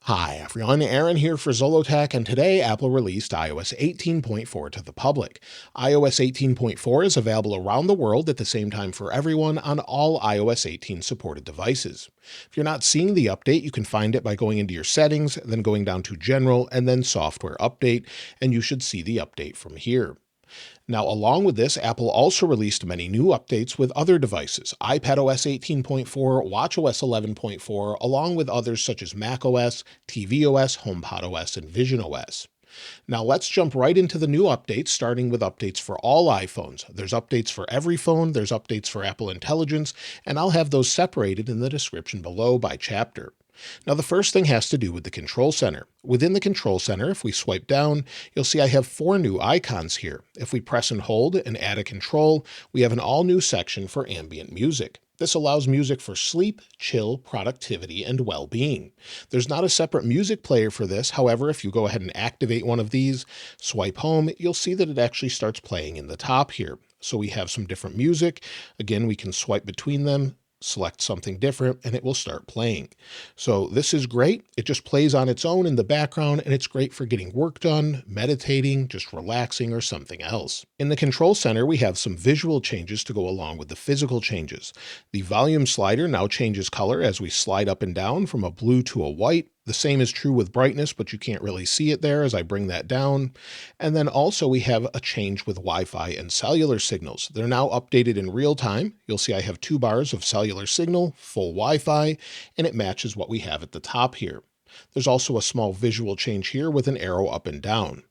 Hi everyone, Aaron here for Zollotech, and today Apple released iOS 18.4 to the public. iOS 18.4 is available around the world at the same time for everyone on all iOS 18 supported devices. If you're not seeing the update, you can find it by going into your settings, then going down to General, and then Software Update, and you should see the update from here. Now, along with this, Apple also released many new updates with other devices, iPadOS 18.4, watchOS 11.4, along with others such as macOS, tvOS, HomePodOS, and visionOS. Now let's jump right into the new updates, starting with updates for all iPhones. There's updates for every phone, there's updates for Apple Intelligence, and I'll have those separated in the description below by chapter. Now the first thing has to do with the Control Center. Within the Control Center, if we swipe down, you'll see I have 4 new icons here. If we press and hold and add a control, we have an all-new section for ambient music. This allows music for sleep, chill, productivity, and well-being. There's not a separate music player for this. However, if you go ahead and activate one of these, swipe home, you'll see that it actually starts playing in the top here. So we have some different music. Again, we can swipe between them, select something different, and it will start playing. So this is great. It just plays on its own in the background, and it's great for getting work done, meditating, just relaxing, or something else. In the Control Center, we have some visual changes to go along with the physical changes. The volume slider now changes color as we slide up and down from a blue to a white. The same is true with brightness, but you can't really see it there as I bring that down. And then also we have a change with Wi-Fi and cellular signals. They're now updated in real time. You'll see I have 2 bars of cellular signal, full Wi-Fi, and it matches what we have at the top here. There's also a small visual change here with an arrow up and down.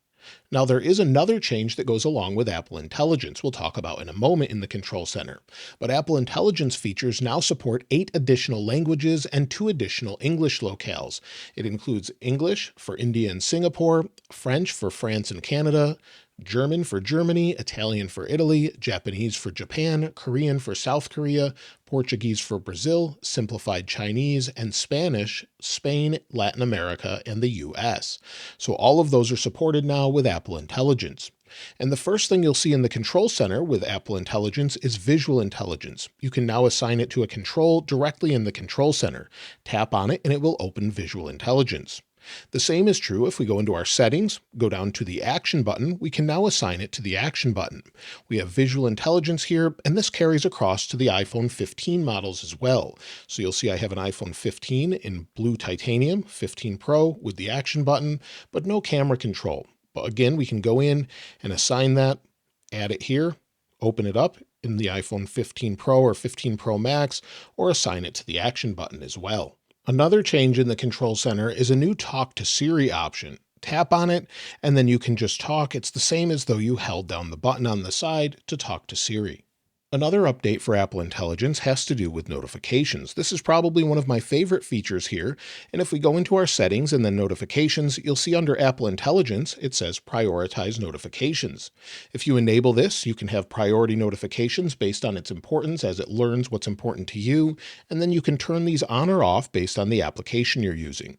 Now there is another change that goes along with Apple Intelligence we'll talk about in a moment in the Control Center. But Apple Intelligence features now support 8 additional languages and 2 additional English locales. It includes English for India and Singapore, French for France and Canada, German for Germany, Italian for Italy, Japanese for Japan, Korean for South Korea, Portuguese for Brazil, simplified Chinese, and Spanish, Spain, Latin America, and the US. So all of those are supported now with Apple Intelligence. And the first thing you'll see in the Control Center with Apple Intelligence is Visual Intelligence. You can now assign it to a control directly in the Control Center. Tap on it and it will open Visual Intelligence. The same is true if we go into our settings, go down to the Action button, we can now assign it to the Action button. We have Visual Intelligence here, and this carries across to the iPhone 15 models as well. So you'll see I have an iPhone 15 in blue titanium, 15 Pro with the Action button, but no camera control. But again, we can go in and assign that, add it here, open it up in the iPhone 15 Pro or 15 Pro Max, or assign it to the Action button as well. Another change in the Control Center is a new Talk to Siri option. Tap on it, and then you can just talk. It's the same as though you held down the button on the side to talk to Siri. Another update for Apple Intelligence has to do with notifications. This is probably one of my favorite features here, and if we go into our settings and then notifications, you'll see under Apple Intelligence, it says prioritize notifications. If you enable this, you can have priority notifications based on its importance as it learns what's important to you, and then you can turn these on or off based on the application you're using.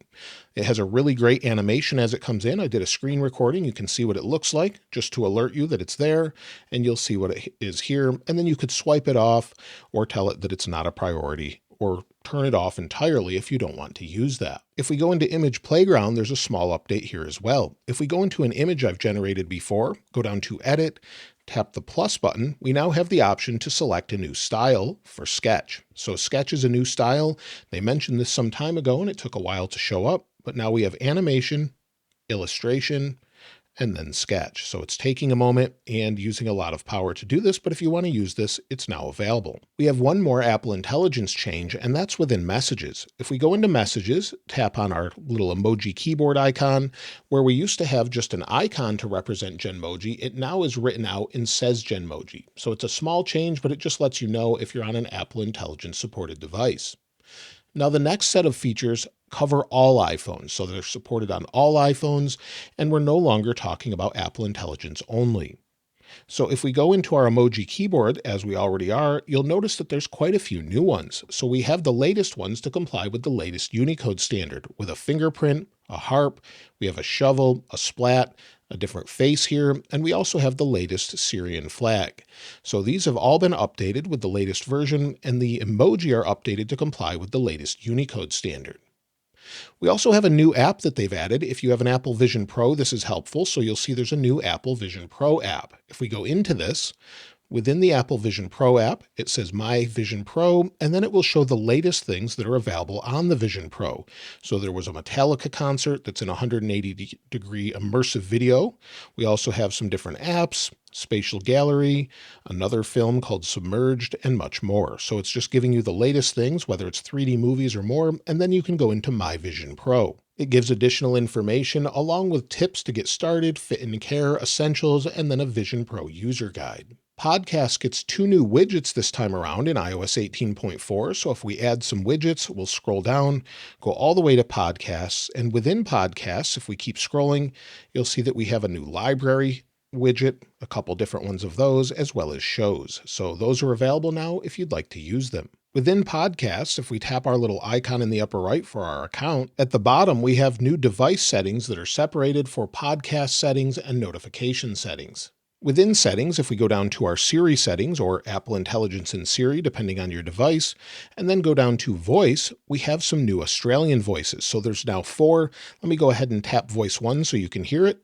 It has a really great animation as it comes in. I did a screen recording. You can see what it looks like just to alert you that it's there, and you'll see what it is here, and then you could swipe it off or tell it that it's not a priority or turn it off entirely if you don't want to use that. If we go into Image Playground, there's a small update here as well. If we go into an image I've generated before, go down to Edit, tap the plus button, we now have the option to select a new style for Sketch. So Sketch is a new style. They mentioned this some time ago and it took a while to show up, but now we have animation, illustration, and then Sketch. So it's taking a moment and using a lot of power to do this, but if you want to use this, it's now available. We have one more Apple Intelligence change, and that's within Messages. If we go into Messages, tap on our little emoji keyboard icon, where we used to have just an icon to represent Genmoji, it now is written out and says Genmoji. So it's a small change, but it just lets you know if you're on an Apple Intelligence supported device. Now the next set of features cover all iPhones, so they're supported on all iPhones, and we're no longer talking about Apple Intelligence only. So if we go into our emoji keyboard, as we already are, you'll notice that there's quite a few new ones. So we have the latest ones to comply with the latest Unicode standard, with a fingerprint, a harp, we have a shovel, a splat, a different face here, and we also have the latest Syrian flag. So these have all been updated with the latest version, and the emoji are updated to comply with the latest Unicode standard. We also have a new app that they've added. If you have an Apple Vision Pro, this is helpful. So you'll see there's a new Apple Vision Pro app. If we go into this, within the Apple Vision Pro app, it says My Vision Pro, and then it will show the latest things that are available on the Vision Pro. So there was a Metallica concert that's in 180-degree immersive video. We also have some different apps, Spatial Gallery, another film called Submerged, and much more. So it's just giving you the latest things, whether it's 3D movies or more, and then you can go into My Vision Pro. It gives additional information along with tips to get started, fit and care, essentials, and then a Vision Pro user guide. Podcast gets 2 new widgets this time around in iOS 18.4. So if we add some widgets, we'll scroll down, go all the way to Podcasts. And within Podcasts, if we keep scrolling, you'll see that we have a new library widget, a couple different ones of those, as well as shows. So those are available now if you'd like to use them. Within Podcasts, if we tap our little icon in the upper right for our account, at the bottom we have new device settings that are separated for podcast settings and notification settings. Within settings, if we go down to our Siri settings or Apple Intelligence in Siri, depending on your device, and then go down to voice, we have some new Australian voices. So there's now 4. Let me go ahead and tap voice 1 so you can hear it.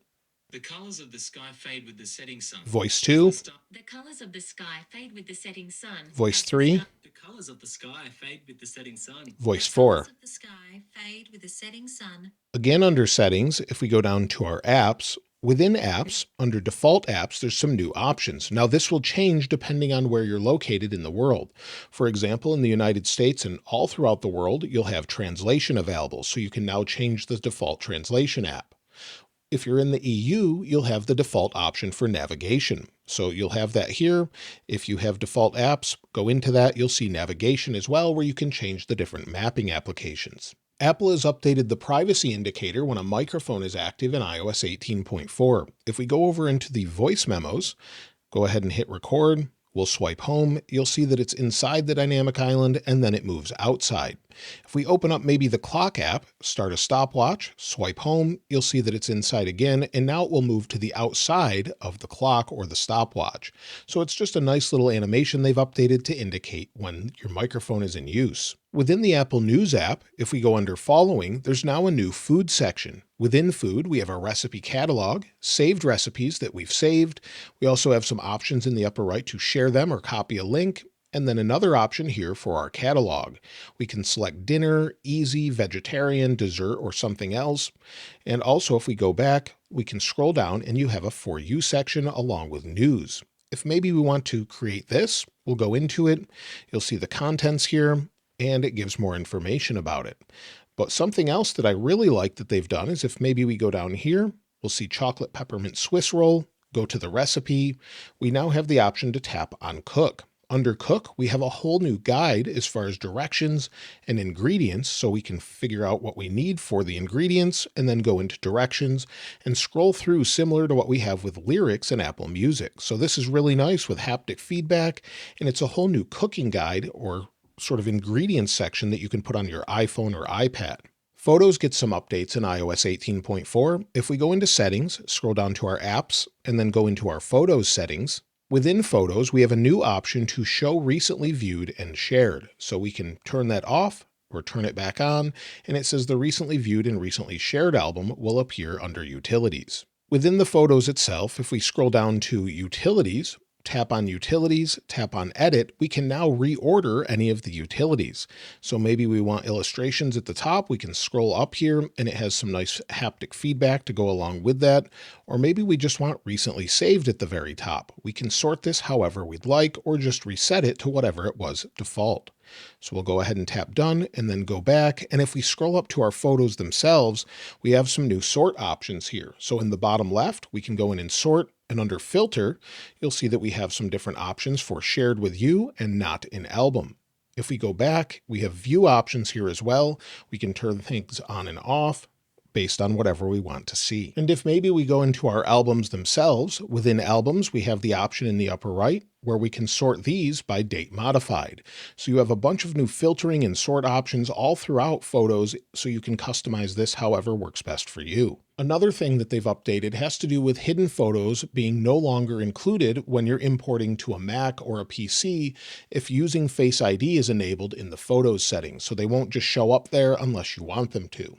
The colors of the sky fade with the setting sun. Voice 2. The colors of the sky fade with the setting sun. Voice 3. The colors of the sky fade with the setting sun. Voice 4. The colors of the sky fade with the setting sun. Again, under settings, if we go down to our apps, within apps, under default apps, there's some new options. Now this will change depending on where you're located in the world. For example, in the United States and all throughout the world, you'll have translation available. So you can now change the default translation app. If you're in the EU, you'll have the default option for navigation. So you'll have that here. If you have default apps, go into that. You'll see navigation as well, where you can change the different mapping applications. Apple has updated the privacy indicator when a microphone is active in iOS 18.4. If we go over into the voice memos, go ahead and hit record. We'll swipe home. You'll see that it's inside the dynamic island and then it moves outside. If we open up maybe the clock app, start a stopwatch, swipe home, you'll see that it's inside again, and now it will move to the outside of the clock or the stopwatch. So it's just a nice little animation they've updated to indicate when your microphone is in use. Within the Apple News app, if we go under Following, there's now a new food section. Within food, we have a recipe catalog, saved recipes that we've saved. We also have some options in the upper right to share them or copy a link. And then another option here for our catalog. We can select dinner, easy, vegetarian, dessert, or something else. And also if we go back, we can scroll down and you have a For You section along with news. If maybe we want to create this, we'll go into it. You'll see the contents here and it gives more information about it. But something else that I really like that they've done is if maybe we go down here, we'll see chocolate peppermint Swiss roll, go to the recipe. We now have the option to tap on cook. Under Cook, we have a whole new guide as far as directions and ingredients, so we can figure out what we need for the ingredients and then go into directions and scroll through similar to what we have with lyrics in Apple Music. So this is really nice with haptic feedback, and it's a whole new cooking guide or sort of ingredients section that you can put on your iPhone or iPad. Photos get some updates in iOS 18.4. If we go into Settings, scroll down to our Apps, and then go into our Photos settings, within Photos, we have a new option to show recently viewed and shared. So we can turn that off or turn it back on, and it says the recently viewed and recently shared album will appear under Utilities. Within the Photos itself, if we scroll down to Utilities, tap on Utilities, tap on Edit, we can now reorder any of the utilities. So maybe we want illustrations at the top, we can scroll up here and it has some nice haptic feedback to go along with that. Or maybe we just want recently saved at the very top. We can sort this however we'd like or just reset it to whatever it was default. So we'll go ahead and tap done and then go back. And if we scroll up to our photos themselves, we have some new sort options here. So in the bottom left, we can go in and sort, and under filter, you'll see that we have some different options for shared with you and not in album. If we go back, we have view options here as well. We can turn things on and off based on whatever we want to see. And if maybe we go into our albums themselves, within albums, we have the option in the upper right where we can sort these by date modified. So you have a bunch of new filtering and sort options all throughout Photos, so you can customize this however works best for you. Another thing that they've updated has to do with hidden photos being no longer included when you're importing to a Mac or a PC if using Face ID is enabled in the Photos settings. So they won't just show up there unless you want them to.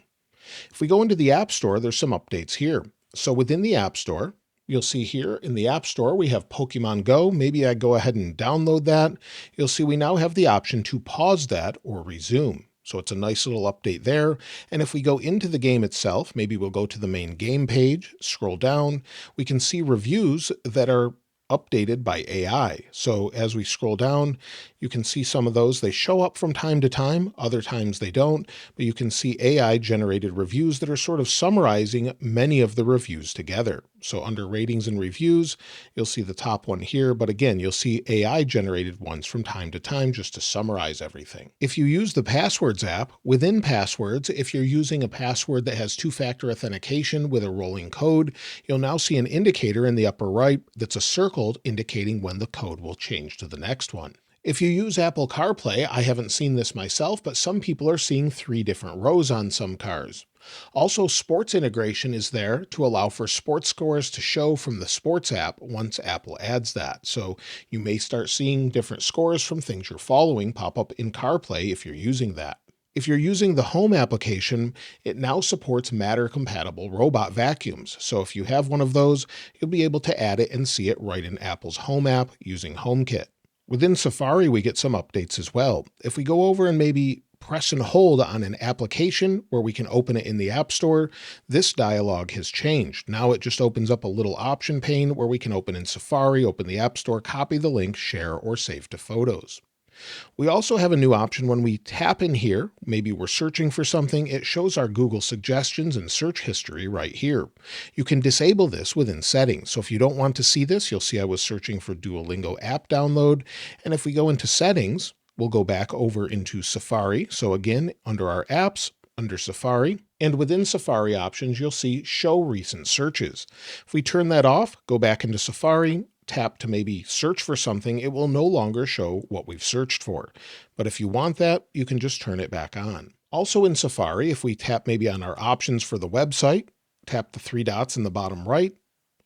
If we go into the App Store, there's some updates here. So within the App Store, you'll see here in the App Store, we have Pokemon Go. Maybe I go ahead and download that. You'll see we now have the option to pause that or resume. So it's a nice little update there. And if we go into the game itself, maybe we'll go to the main game page, scroll down, we can see reviews that are updated by AI. So as we scroll down, you can see some of those. They show up from time to time. Other times they don't, but you can see AI generated reviews that are sort of summarizing many of the reviews together. So under ratings and reviews, you'll see the top one here. But again, you'll see AI generated ones from time to time just to summarize everything. If you use the Passwords app, within Passwords, if you're using a password that has two-factor authentication with a rolling code, you'll now see an indicator in the upper right that's a circle indicating when the code will change to the next one. If you use Apple CarPlay, I haven't seen this myself, but some people are seeing 3 different rows on some cars. Also, sports integration is there to allow for sports scores to show from the Sports app once Apple adds that. So you may start seeing different scores from things you're following pop up in CarPlay if you're using that. If you're using the Home application, it now supports Matter-compatible robot vacuums. So if you have one of those, you'll be able to add it and see it right in Apple's Home app using HomeKit. Within Safari, we get some updates as well. If we go over and maybe press and hold on an application where we can open it in the App Store, this dialog has changed. Now it just opens up a little option pane where we can open in Safari, open the App Store, copy the link, share, or save to Photos. We also have a new option when we tap in here, maybe we're searching for something, it shows our Google suggestions and search history right here. You can disable this within settings. So if you don't want to see this, you'll see I was searching for Duolingo app download. And if we go into settings, we'll go back over into Safari. So again, under our apps, under Safari, and within Safari options, you'll see show recent searches. If we turn that off, go back into Safari, tap to maybe search for something, it will no longer show what we've searched for. But if you want that, you can just turn it back on. Also in Safari, if we tap maybe on our options for the website, tap the 3 dots in the bottom right,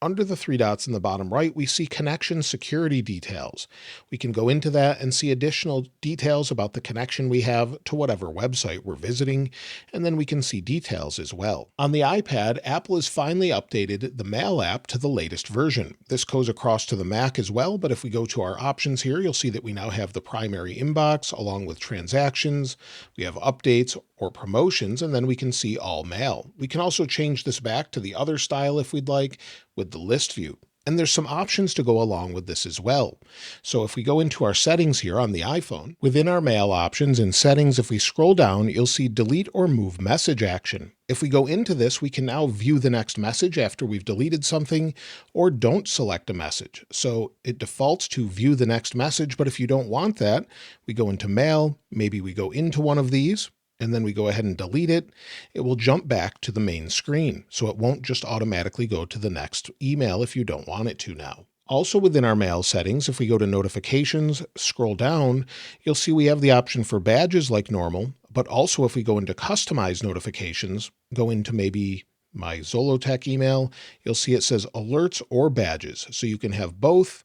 under the 3 dots in the bottom right, we see connection security details. We can go into that and see additional details about the connection we have to whatever website we're visiting, and then we can see details as well. On the iPad, Apple has finally updated the Mail app to the latest version. This goes across to the Mac as well, but if we go to our options here, you'll see that we now have the primary inbox along with transactions. We have updates or promotions, and then we can see all mail. We can also change this back to the other style if we'd like with the list view. And there's some options to go along with this as well. So if we go into our settings here on the iPhone, within our mail options in settings, if we scroll down, you'll see delete or move message action. If we go into this, we can now view the next message after we've deleted something, or don't select a message. So it defaults to view the next message, but if you don't want that, we go into mail, maybe we go into one of these, and then we go ahead and delete it, it will jump back to the main screen. So it won't just automatically go to the next email if you don't want it to now. Also within our mail settings, if we go to notifications, scroll down, you'll see we have the option for badges like normal, but also if we go into customize notifications, go into maybe my Zollotech email, you'll see it says alerts or badges. So you can have both,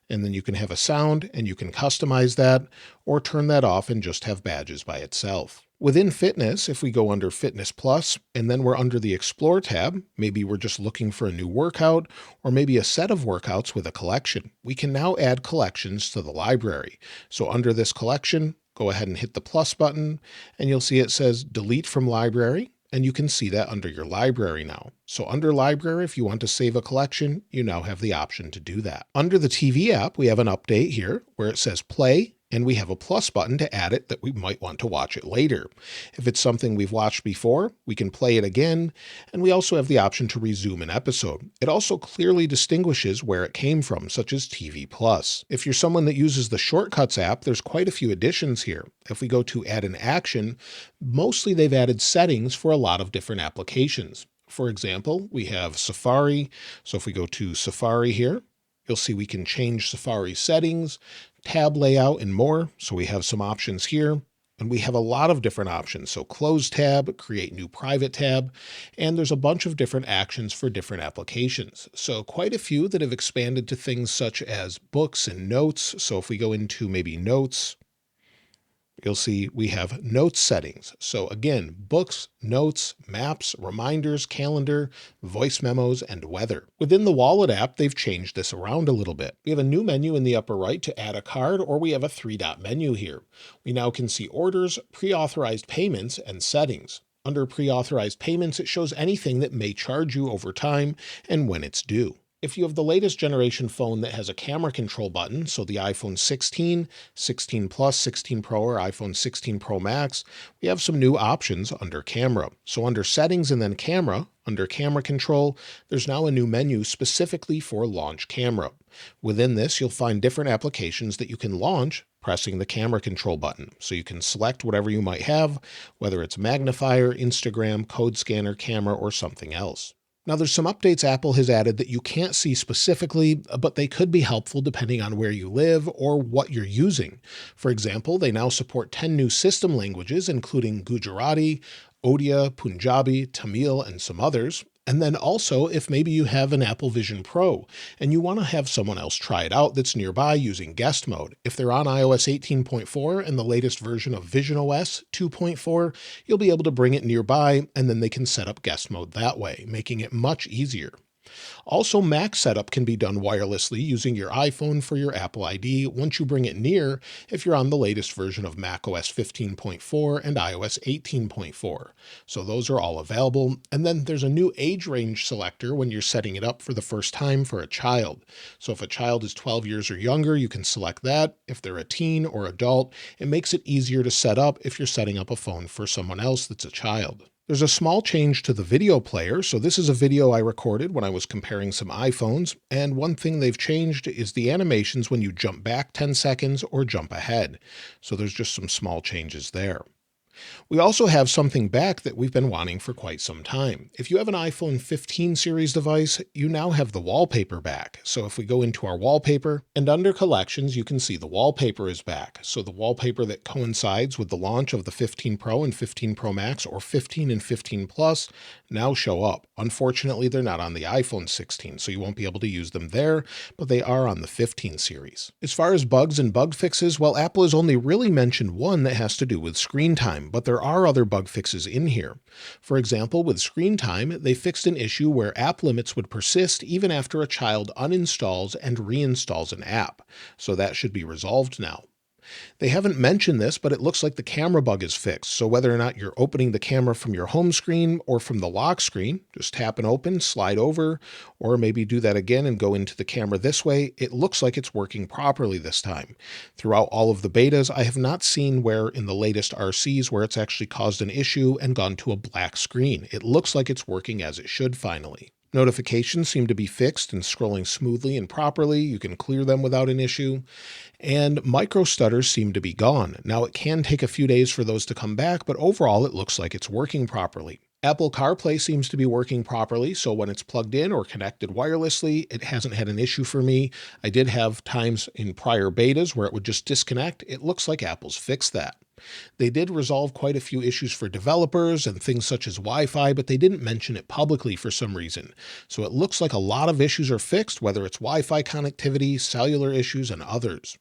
and then you can have a sound and you can customize that or turn that off and just have badges by itself. Within Fitness, if we go under Fitness Plus, and then we're under the Explore tab, maybe we're just looking for a new workout, or maybe a set of workouts with a collection. We can now add collections to the library. So under this collection, go ahead and hit the plus button, and you'll see it says Delete from Library, and you can see that under your library now. So under Library, if you want to save a collection, you now have the option to do that. Under the TV app, we have an update here where it says Play, and we have a plus button to add it that we might want to watch it later. If it's something we've watched before, we can play it again, and we also have the option to resume an episode. It also clearly distinguishes where it came from, such as TV Plus. If you're someone that uses the Shortcuts app, there's quite a few additions here. If we go to add an action, mostly they've added settings for a lot of different applications. For example, we have Safari. So if we go to Safari here, you'll see we can change Safari settings, tab layout, and more. So we have some options here, and we have a lot of different options. So close tab, create new private tab, and there's a bunch of different actions for different applications. So quite a few that have expanded to things such as books and notes. So if we go into maybe notes, You'll see we have notes settings. So again, books, notes, maps, reminders, calendar, voice memos, and weather. Within the Wallet app, they've changed this around a little bit. We have a new menu in the upper right to add a card, or we have a 3-dot menu here. We now can see orders, pre-authorized payments, and settings. Under pre-authorized payments, it shows anything that may charge you over time and when it's due. If you have the latest generation phone that has a camera control button, so the iPhone 16, 16 Plus, 16 Pro, or iPhone 16 Pro Max, we have some new options under camera. So under settings and then camera, under camera control, there's now a new menu specifically for launch camera. Within this, you'll find different applications that you can launch pressing the camera control button. So you can select whatever you might have, whether it's magnifier, Instagram, code scanner, camera, or something else. Now there's some updates Apple has added that you can't see specifically, but they could be helpful depending on where you live or what you're using. For example, they now support 10 new system languages, including Gujarati, Odia, Punjabi, Tamil, and some others. And then also, if maybe you have an Apple Vision Pro and you want to have someone else try it out that's nearby using guest mode, if they're on iOS 18.4 and the latest version of visionOS 2.4, you'll be able to bring it nearby and then they can set up guest mode that way, making it much easier. Also, Mac setup can be done wirelessly using your iPhone for your Apple ID once you bring it near if you're on the latest version of macOS 15.4 and iOS 18.4. So those are all available. And then there's a new age range selector when you're setting it up for the first time for a child. So if a child is 12 years or younger, you can select that. If they're a teen or adult, it makes it easier to set up if you're setting up a phone for someone else that's a child. There's a small change to the video player. So this is a video I recorded when I was comparing some iPhones. And one thing they've changed is the animations when you jump back 10 seconds or jump ahead. So there's just some small changes there. We also have something back that we've been wanting for quite some time. If you have an iPhone 15 series device, you now have the wallpaper back. So if we go into our wallpaper and under collections, you can see the wallpaper is back. So the wallpaper that coincides with the launch of the 15 Pro and 15 Pro Max or 15 and 15 Plus now show up. Unfortunately, they're not on the iPhone 16, so you won't be able to use them there, but they are on the 15 series. As far as bugs and bug fixes, well, Apple has only really mentioned one that has to do with screen time, but there are other bug fixes in here. For example, with screen time, they fixed an issue where app limits would persist even after a child uninstalls and reinstalls an app. So that should be resolved now. They haven't mentioned this, but it looks like the camera bug is fixed. So whether or not you're opening the camera from your home screen or from the lock screen, just tap and open, slide over, or maybe do that again and go into the camera this way. It looks like it's working properly this time. Throughout all of the betas, I have not seen where in the latest RCs where it's actually caused an issue and gone to a black screen. It looks like it's working as it should finally. Notifications seem to be fixed and scrolling smoothly and properly. You can clear them without an issue. And micro stutters seem to be gone. Now, it can take a few days for those to come back, but overall it looks like it's working properly. Apple CarPlay seems to be working properly, so when it's plugged in or connected wirelessly, it hasn't had an issue for me. I did have times in prior betas where it would just disconnect. It looks like Apple's fixed that. They did resolve quite a few issues for developers and things such as Wi-Fi, but they didn't mention it publicly for some reason. So it looks like a lot of issues are fixed, whether it's Wi-Fi connectivity, cellular issues, and others.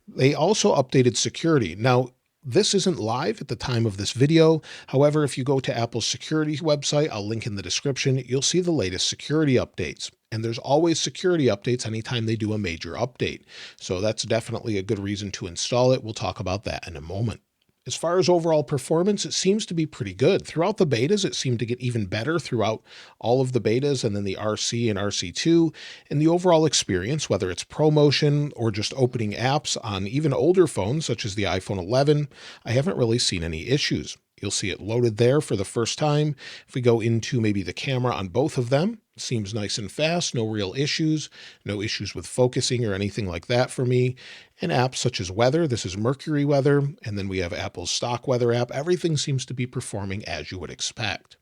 They also updated security. Now, this isn't live at the time of this video. However, if you go to Apple's security website, I'll link in the description, you'll see the latest security updates. And there's always security updates anytime they do a major update. So that's definitely a good reason to install it. We'll talk about that in a moment. As far as overall performance, it seems to be pretty good. Throughout the betas, it seemed to get even better throughout all of the betas and then the RC and RC2. And the overall experience, whether it's ProMotion or just opening apps on even older phones, such as the iPhone 11, I haven't really seen any issues. You'll see it loaded there for the first time. If we go into maybe the camera on both of them, it seems nice and fast, no real issues, no issues with focusing or anything like that for me. And apps such as weather, this is Mercury weather, and then we have Apple's stock weather app. Everything seems to be performing as you would expect.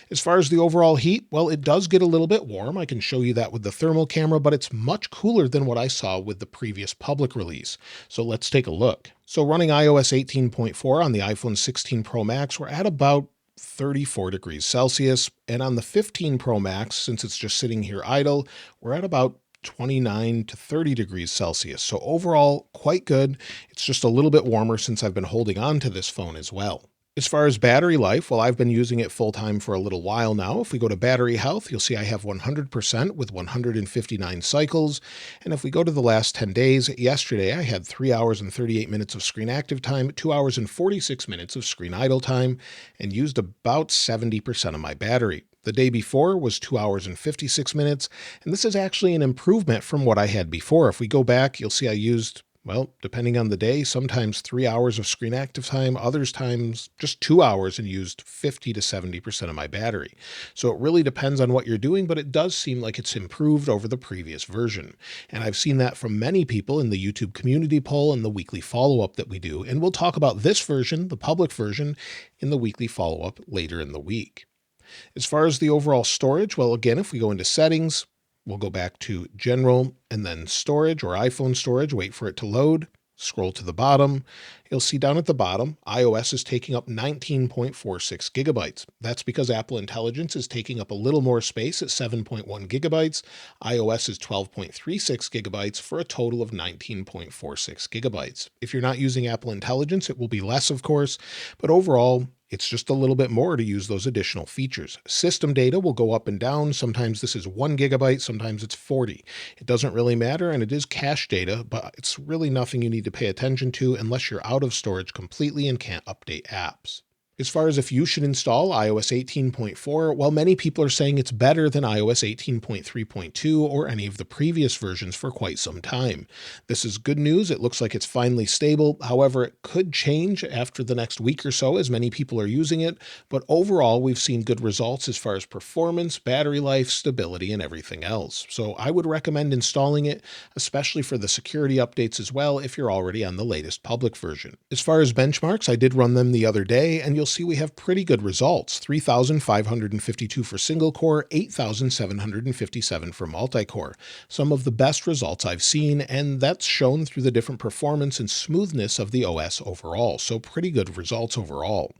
As far as the overall heat, well, it does get a little bit warm. I can show you that with the thermal camera, but it's much cooler than what I saw with the previous public release. So let's take a look. So running iOS 18.4 on the iPhone 16 Pro Max, we're at about 34 degrees Celsius. And on the 15 Pro Max, since it's just sitting here idle, we're at about 29 to 30 degrees Celsius. So overall, quite good. It's just a little bit warmer since I've been holding on to this phone as well. As far as battery life, well, I've been using it full time for a little while now. If we go to battery health, you'll see I have 100% with 159 cycles. And if we go to the last 10 days, yesterday I had 3 hours and 38 minutes of screen active time, 2 hours and 46 minutes of screen idle time, and used about 70% of my battery. The day before was 2 hours and 56 minutes, and this is actually an improvement from what I had before. If we go back, you'll see I used, well, depending on the day, sometimes 3 hours of screen active time, others times just 2 hours, and used 50 to 70% of my battery. So it really depends on what you're doing, but it does seem like it's improved over the previous version. And I've seen that from many people in the YouTube community poll and the weekly follow-up that we do. And we'll talk about this version, the public version, in the weekly follow-up later in the week. As far as the overall storage, well, again, if we go into settings, we'll go back to general and then storage or iPhone storage, wait for it to load, scroll to the bottom. You'll see down at the bottom, iOS is taking up 19.46 gigabytes. That's because Apple Intelligence is taking up a little more space at 7.1 gigabytes. iOS is 12.36 gigabytes for a total of 19.46 gigabytes. If you're not using Apple Intelligence, it will be less, of course, but overall, it's just a little bit more to use those additional features. System data will go up and down. Sometimes this is 1 gigabyte, sometimes it's 40. It doesn't really matter, and it is cache data, but it's really nothing you need to pay attention to unless you're out of storage completely and can't update apps. As far as if you should install iOS 18.4, well, many people are saying it's better than iOS 18.3.2 or any of the previous versions for quite some time. This is good news. It looks like it's finally stable. However, it could change after the next week or so as many people are using it. But overall, we've seen good results as far as performance, battery life, stability, and everything else. So I would recommend installing it, especially for the security updates as well if you're already on the latest public version. As far as benchmarks, I did run them the other day, and you'll see we have pretty good results. 3,552 for single core, 8,757 for multi-core. Some of the best results I've seen, and that's shown through the different performance and smoothness of the OS overall. So pretty good results overall.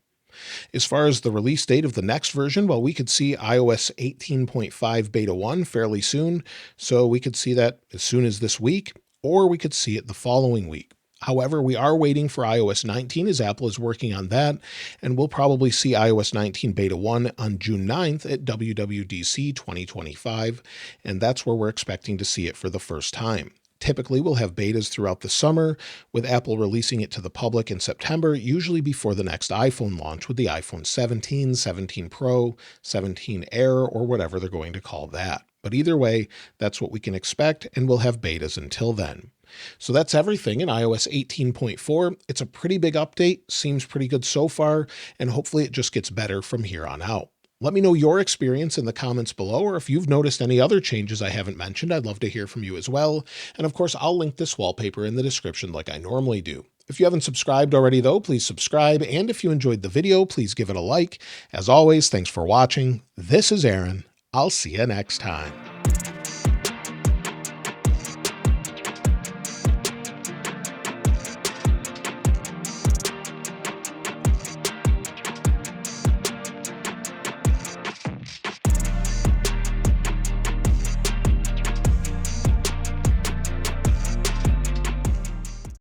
As far as the release date of the next version, well, we could see iOS 18.5 Beta 1 fairly soon. So we could see that as soon as this week, or we could see it the following week. However, we are waiting for iOS 19 as Apple is working on that, and we'll probably see iOS 19 Beta 1 on June 9th at WWDC 2025, and that's where we're expecting to see it for the first time. Typically, we'll have betas throughout the summer, with Apple releasing it to the public in September, usually before the next iPhone launch with the iPhone 17, 17 Pro, 17 Air, or whatever they're going to call that. But either way, that's what we can expect, and we'll have betas until then. So that's everything in iOS 18.4. It's a pretty big update, seems pretty good so far, and hopefully it just gets better from here on out. Let me know your experience in the comments below, or if you've noticed any other changes I haven't mentioned, I'd love to hear from you as well. And of course, I'll link this wallpaper in the description like I normally do. If you haven't subscribed already though, please subscribe. And if you enjoyed the video, please give it a like. As always, thanks for watching. This is Aaron. I'll see you next time.